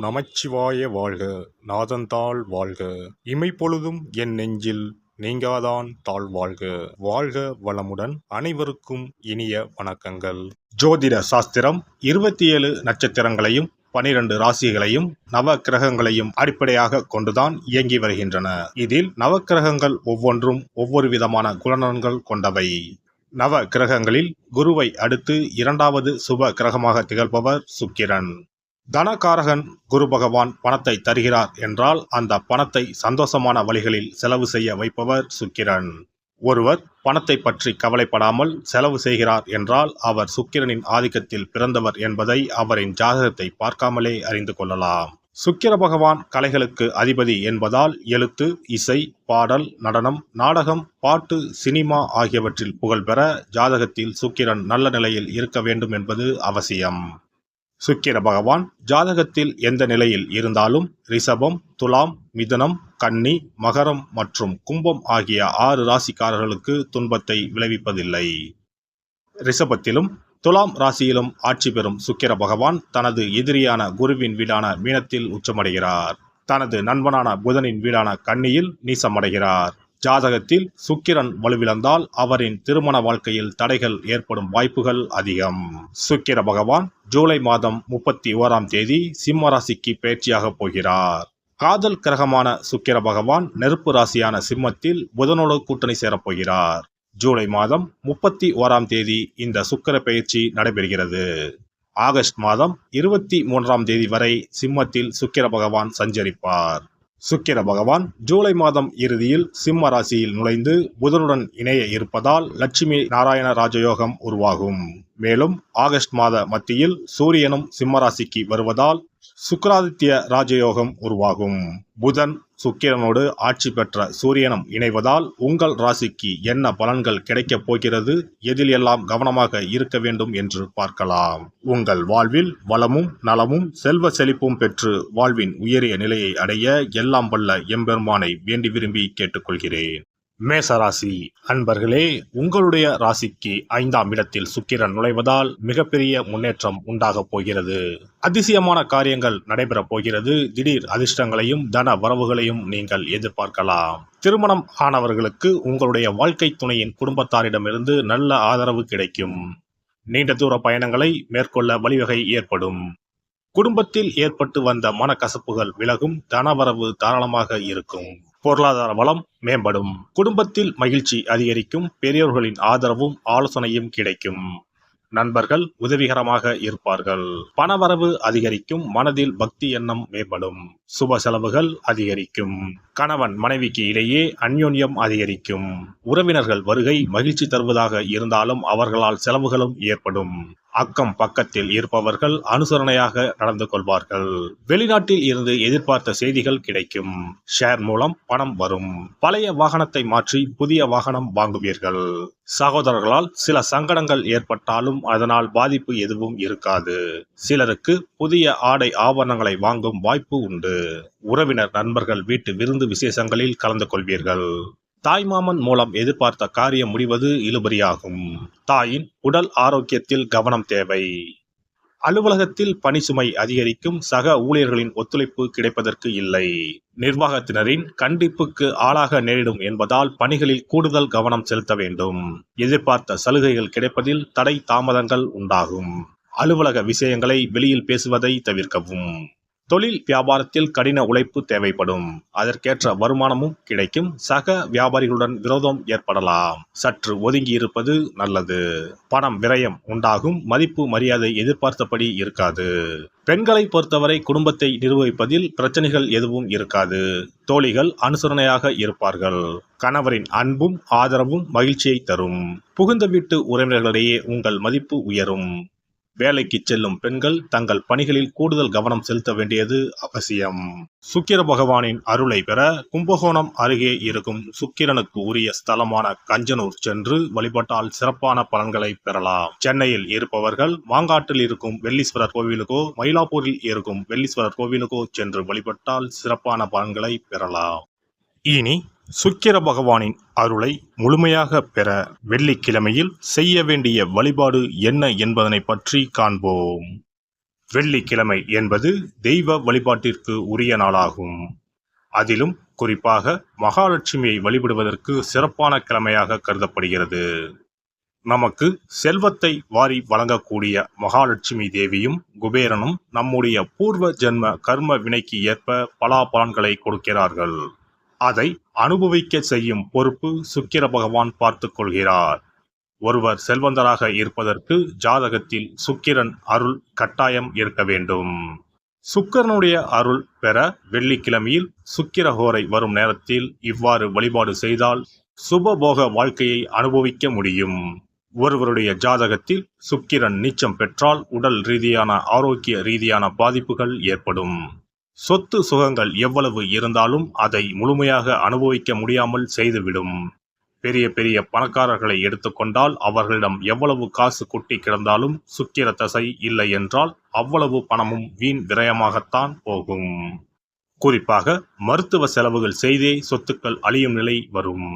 நமச்சிவாய வாழ்க. நாதன்தாள் வாழ்க. இமைப்பொழுதும் என் நெஞ்சில் நீங்காதான் தாழ் வாழ்க. வாழ்க வளமுடன். அனைவருக்கும் இனிய வணக்கங்கள். ஜோதிட சாஸ்திரம் 27 நட்சத்திரங்களையும் 12 ராசிகளையும் நவ கிரகங்களையும் அடிப்படையாக கொண்டுதான் இயங்கி வருகின்றன. இதில் நவக்கிரகங்கள் ஒவ்வொன்றும் ஒவ்வொரு விதமான குணநலன்கள் கொண்டவை. நவ கிரகங்களில் குருவை அடுத்து இரண்டாவது சுப கிரகமாக திகழ்பவர் சுக்கிரன். தனகாரகன் குரு பகவான் பணத்தை தருகிறார் என்றால் அந்த பணத்தை சந்தோஷமான வழிகளில் செலவு செய்ய வைப்பவர் சுக்கிரன். ஒருவர் பணத்தை பற்றி கவலைப்படாமல் செலவு செய்கிறார் என்றால் அவர் சுக்கிரனின் ஆதிக்கத்தில் பிறந்தவர் என்பதை அவரின் ஜாதகத்தை பார்க்காமலே அறிந்து கொள்ளலாம். சுக்கிர பகவான் கலைகளுக்கு அதிபதி என்பதால் எழுத்து, இசை, பாடல், நடனம், நாடகம், பாட்டு, சினிமா ஆகியவற்றில் புகழ்பெற ஜாதகத்தில் சுக்கிரன் நல்ல நிலையில் இருக்க வேண்டும் என்பது அவசியம். சுக்கிர பகவான் ஜாதகத்தில் எந்த நிலையில் இருந்தாலும் ரிஷபம், துலாம், மிதுனம், கன்னி, மகரம் மற்றும் கும்பம் ஆகிய 6 ராசிக்காரர்களுக்கு துன்பத்தை விளைவிப்பதில்லை. ரிஷபத்திலும் துலாம் ராசியிலும் ஆட்சி பெறும் சுக்கிர பகவான் தனது எதிரியான குருவின் வீடான மீனத்தில் உச்சமடைகிறார். தனது நண்பனான புதனின் வீடான கன்னியில் நீசமடைகிறார். ஜாதகத்தில் சுக்கிரன் வலுவிழந்தால் அவரின் திருமண வாழ்க்கையில் தடைகள் ஏற்படும் வாய்ப்புகள் அதிகம். சுக்கிர பகவான் ஜூலை மாதம் 31ஆம் தேதி சிம்ம ராசிக்கு பயிற்சியாக போகிறார். காதல் கிரகமான சுக்கிர பகவான் நெருப்பு ராசியான சிம்மத்தில் புதனோடு கூட்டணி சேரப்போகிறார். ஜூலை மாதம் 31ஆம் தேதி இந்த சுக்கிர பயிற்சி நடைபெறுகிறது. ஆகஸ்ட் மாதம் 23ஆம் தேதி வரை சிம்மத்தில் சுக்கிர பகவான் சஞ்சரிப்பார். சுக்கிர பகவான் ஜூலை மாதம் இறுதியில் சிம்ம ராசியில் நுழைந்து புதனுடன் இணைய இருப்பதால் லட்சுமி நாராயண ராஜயோகம் உருவாகும். மேலும் ஆகஸ்ட் மாத மத்தியில் சூரியனும் சிம்ம ராசிக்கு வருவதால் சுக்கிராதித்ய ராஜயோகம் உருவாகும். புதன் சுக்கிரனோடு ஆட்சி பெற்ற சூரியனும் இணைவதால் உங்கள் ராசிக்கு என்ன பலன்கள் கிடைக்கப் போகிறது, எதில் எல்லாம் கவனமாக இருக்க வேண்டும் என்று பார்க்கலாம். உங்கள் வாழ்வில் வளமும் நலமும் செல்வ செழிப்பும் பெற்று வாழ்வின் உயரிய நிலையை அடைய எல்லாம் வல்ல எம்பெருமானை வேண்டி விரும்பி கேட்டுக்கொள்கிறேன். மேசராசி அன்பர்களே, உங்களுடைய ராசிக்கு 5ஆம் இடத்தில் சுக்கிரன் நுழைவதால் மிகப்பெரிய முன்னேற்றம் உண்டாகப் போகிறது. அதிசயமான காரியங்கள் நடைபெறப் போகிறது. திடீர் அதிர்ஷ்டங்களையும் தன வரவுகளையும் நீங்கள் எதிர்பார்க்கலாம். திருமணம் ஆனவர்களுக்கு உங்களுடைய வாழ்க்கை துணையின் குடும்பத்தாரிடமிருந்து நல்ல ஆதரவு கிடைக்கும். நீண்ட தூர பயணங்களை மேற்கொள்ள வழிவகை ஏற்படும். குடும்பத்தில் ஏற்பட்டு வந்த மனக்கசப்புகள் விலகும். தனவரவு தாராளமாக இருக்கும். பொருளாதார வளம் மேம்படும். குடும்பத்தில் மகிழ்ச்சி அதிகரிக்கும். பெரியோர்களின் ஆதரவும் ஆலோசனையும் கிடைக்கும். நண்பர்கள் உதவிகரமாக இருப்பார்கள். பணவரவு அதிகரிக்கும். மனதில் பக்தி எண்ணம் மேம்படும். சுப செலவுகள் அதிகரிக்கும். கணவன் மனைவிக்கு இடையே அந்யோன்யம் அதிகரிக்கும். உறவினர்கள் வருகை மகிழ்ச்சி தருவதாக இருந்தாலும் அவர்களால் செலவுகளும் ஏற்படும். அக்கம் பக்கத்தில் இருப்பவர்கள் அனுசரணையாக நடந்து கொள்வார்கள். வெளிநாட்டில் இருந்து எதிர்பார்த்த செய்திகள் கிடைக்கும். ஷேர் மூலம் பணம் வரும். பழைய வாகனத்தை மாற்றி புதிய வாகனம் வாங்குவீர்கள். சகோதரர்களால் சில சங்கடங்கள் ஏற்பட்டாலும் அதனால் பாதிப்பு எதுவும் இருக்காது. சிலருக்கு புதிய ஆடை ஆபரணங்களை வாங்கும் வாய்ப்பு உண்டு. உறவினர் நண்பர்கள் வீட்டு விருந்து விசேஷங்களில் கலந்து கொள்வீர்கள். தாய்மாமன் மூலம் எதிர்பார்த்த காரியம் முடிவது இழுபறியாகும். தாயின் உடல் ஆரோக்கியத்தில் கவனம் தேவை. அலுவலகத்தில் பணி சுமை அதிகரிக்கும். சக ஊழியர்களின் ஒத்துழைப்பு கிடைப்பதற்கு இல்லை. நிர்வாகத்தினரின் கண்டிப்புக்கு ஆளாக நேரிடும் என்பதால் பணிகளில் கூடுதல் கவனம் செலுத்த வேண்டும். எதிர்பார்த்த சலுகைகள் கிடைப்பதில் தடை தாமதங்கள் உண்டாகும். அலுவலக விஷயங்களை வெளியில் பேசுவதை தவிர்க்கவும். தொழில் வியாபாரத்தில் கடின உழைப்பு தேவைப்படும். அதற்கேற்ற வருமானமும் கிடைக்கும். சக வியாபாரிகளுடன் விரோதம் ஏற்படலாம். சற்று ஒதுங்கி இருப்பது நல்லது. பணம் விரயம் உண்டாகும். மதிப்பு மரியாதை எதிர்பார்த்தபடி இருக்காது. பெண்களை பொறுத்தவரை குடும்பத்தை நிர்வகிப்பதில் பிரச்சனைகள் எதுவும் இருக்காது. தோழிகள் அனுசரணையாக இருப்பார்கள். கணவரின் அன்பும் ஆதரவும் மகிழ்ச்சியை தரும். புகுந்த வீட்டு உறவினர்களிடையே உங்கள் மதிப்பு உயரும். வேலைக்கு செல்லும் பெண்கள் தங்கள் பணிகளில் கூடுதல் கவனம் செலுத்த வேண்டியது அவசியம். சுக்கிர பகவானின் அருளை பெற கும்பகோணம் அருகே இருக்கும் சுக்கிரனுக்கு உரிய ஸ்தலமான கஞ்சனூர் சென்று வழிபட்டால் சிறப்பான பலன்களை பெறலாம். சென்னையில் இருப்பவர்கள் மாங்காட்டில் இருக்கும் வெள்ளீஸ்வரர் கோவிலுக்கோ மயிலாப்பூரில் இருக்கும் வெள்ளீஸ்வரர் கோவிலுக்கோ சென்று வழிபட்டால் சிறப்பான பலன்களை பெறலாம். இனி சுக்கிர பகவானின் அருளை முழுமையாக பெற வெள்ளிக்கிழமையில் செய்ய வேண்டிய வழிபாடு என்ன என்பதனை பற்றி காண்போம். வெள்ளிக்கிழமை என்பது தெய்வ வழிபாட்டிற்கு உரிய நாளாகும். அதிலும் குறிப்பாக மகாலட்சுமியை வழிபடுவதற்கு சிறப்பான கிழமையாக கருதப்படுகிறது. நமக்கு செல்வத்தை வாரி வழங்கக்கூடிய மகாலட்சுமி தேவியும் குபேரனும் நம்முடைய பூர்வ ஜென்ம கர்ம வினைக்கு ஏற்ப பலாபலன்களை கொடுக்கிறார்கள். அதை அனுபவிக்க செய்யும் பொறுப்பு சுக்கிர பகவான் பார்த்து கொள்கிறார். ஒருவர் செல்வந்தராக இருப்பதற்கு ஜாதகத்தில் சுக்கிரன் அருள் கட்டாயம் இருக்க வேண்டும். சுக்கிரனுடைய அருள் பெற வெள்ளிக்கிழமையில் சுக்கிரஹோரை வரும் நேரத்தில் இவ்வாறு வழிபாடு செய்தால் சுபபோக வாழ்க்கையை அனுபவிக்க முடியும். ஒருவருடைய ஜாதகத்தில் சுக்கிரன் நீச்சம் பெற்றால் உடல் ரீதியான ஆரோக்கிய ரீதியான பாதிப்புகள் ஏற்படும். சொத்து சுகங்கள் எவ்வளவு இருந்தாலும் அதை முழுமையாக அனுபவிக்க முடியாமல் செய்துவிடும். பெரிய பெரிய பணக்காரர்களை எடுத்துக்கொண்டால் அவர்களிடம் எவ்வளவு காசு கொட்டி கிடந்தாலும் சுக்கிர தசை இல்லை என்றால் அவ்வளவு பணமும் வீண் விரயமாகத்தான் போகும். குறிப்பாக மருத்துவ செலவுகள் செய்தே சொத்துக்கள் அழியும் நிலை வரும்.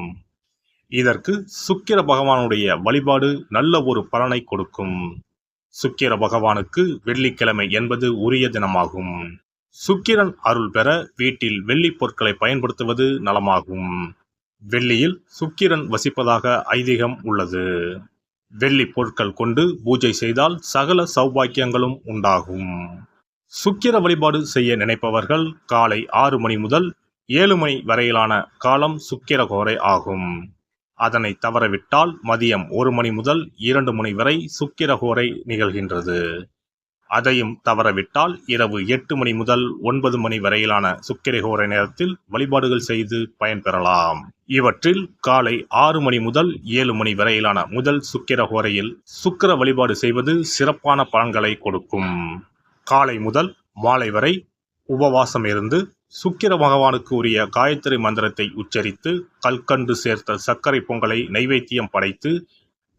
இதற்கு சுக்கிர பகவானுடைய வழிபாடு நல்ல ஒரு பலனை கொடுக்கும். சுக்கிர பகவானுக்கு வெள்ளிக்கிழமை என்பது உரிய தினமாகும். சுக்கிரன் அருள் பெற வீட்டில் வெள்ளி பொருட்களை பயன்படுத்துவது நலமாகும். வெள்ளியில் சுக்கிரன் வசிப்பதாக ஐதீகம் உள்ளது. வெள்ளி பொருட்கள் கொண்டு பூஜை செய்தால் சகல சௌபாக்கியங்களும் உண்டாகும். சுக்கிர வழிபாடு செய்ய நினைப்பவர்கள் காலை 6 மணி முதல் 7 மணி வரையிலான காலம் சுக்கிரஹோரை ஆகும். அதனை தவறவிட்டால் மதியம் 1 மணி முதல் 2 மணி வரை சுக்கிரஹோரை நிகழ்கின்றது. அதையும் தவறவிட்டால் இரவு 8 மணி முதல் 9 மணி வரையிலான சுக்கிரஹோரை நேரத்தில் வழிபாடுகள் செய்து பயன்பெறலாம். இவற்றில் காலை 6 மணி முதல் 7 மணி வரையிலான முதல் சுக்கிரஹோரையில் சுக்கிர வழிபாடு செய்வது சிறப்பான பலன்களை கொடுக்கும். காலை முதல் மாலை வரை உபவாசம் இருந்து சுக்கிர பகவானுக்கு உரிய காயத்ரி மந்திரத்தை உச்சரித்து கல்கண்டு சேர்த்த சர்க்கரை பொங்கலை நைவேத்தியம் படைத்து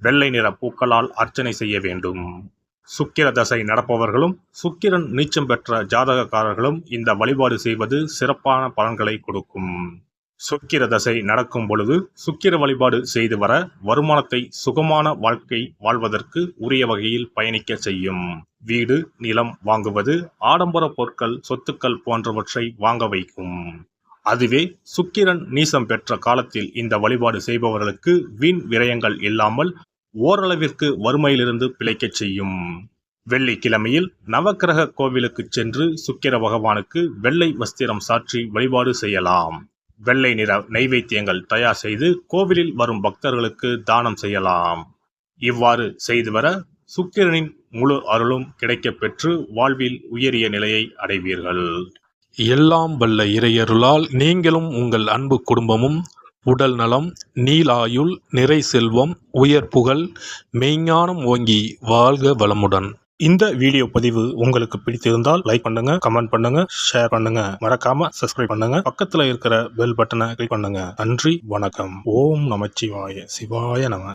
வெள்ளை நிற பூக்களால் அர்ச்சனை செய்ய வேண்டும். சுக்கிர தசை நடப்பவர்களும் சுக்கிரன் நீச்சம் பெற்ற ஜாதகக்காரர்களும் இந்த வழிபாடு செய்வது சிறப்பான பலன்களை கொடுக்கும். சுக்கிர தசை நடக்கும் பொழுது சுக்கிர வழிபாடு செய்து வர வருமானத்தை சுகமான வாழ்க்கை வாழ்வதற்கு உரிய வகையில் பயணிக்க செய்யும். வீடு நிலம் வாங்குவது, ஆடம்பர பொருட்கள் சொத்துக்கள் போன்றவற்றை வாங்க வைக்கும். அதுவே சுக்கிரன் நீசம் பெற்ற காலத்தில் இந்த வழிபாடு செய்பவர்களுக்கு வீண் விரயங்கள் இல்லாமல் ஓரளவிற்கு வறுமையிலிருந்து பிழைக்கச் செய்யும். வெள்ளிக்கிழமையில் நவக்கிரக கோவிலுக்கு சென்று சுக்கிர பகவானுக்கு வெள்ளை வஸ்திரம் சாற்றி வழிபாடு செய்யலாம். வெள்ளை நிற நைவேத்தியங்கள் தயார் செய்து கோவிலில் வரும் பக்தர்களுக்கு தானம் செய்யலாம். இவ்வாறு செய்து வர சுக்கிரனின் முழு அருளும் கிடைக்கப் பெற்று வாழ்வில் உயரிய நிலையை அடைவீர்கள். எல்லாம் வல்ல இறையருளால் நீங்களும் உங்கள் அன்பு குடும்பமும் உடல் நலம், நீலாயுள், நிறை செல்வம், உயர் புகழ், மெய்ஞானம் ஓங்கி வாழ்க வளமுடன். இந்த வீடியோ பதிவு உங்களுக்கு பிடித்திருந்தால் லைக் பண்ணுங்க, கமெண்ட் பண்ணுங்க, ஷேர் பண்ணுங்க, மறக்காம சப்ஸ்கிரைப் பண்ணுங்க, பக்கத்துல இருக்கிற பெல் பட்டனை கிளிக் பண்ணுங்க. நன்றி, வணக்கம். ஓம் நமச்சிவாய, சிவாய நம.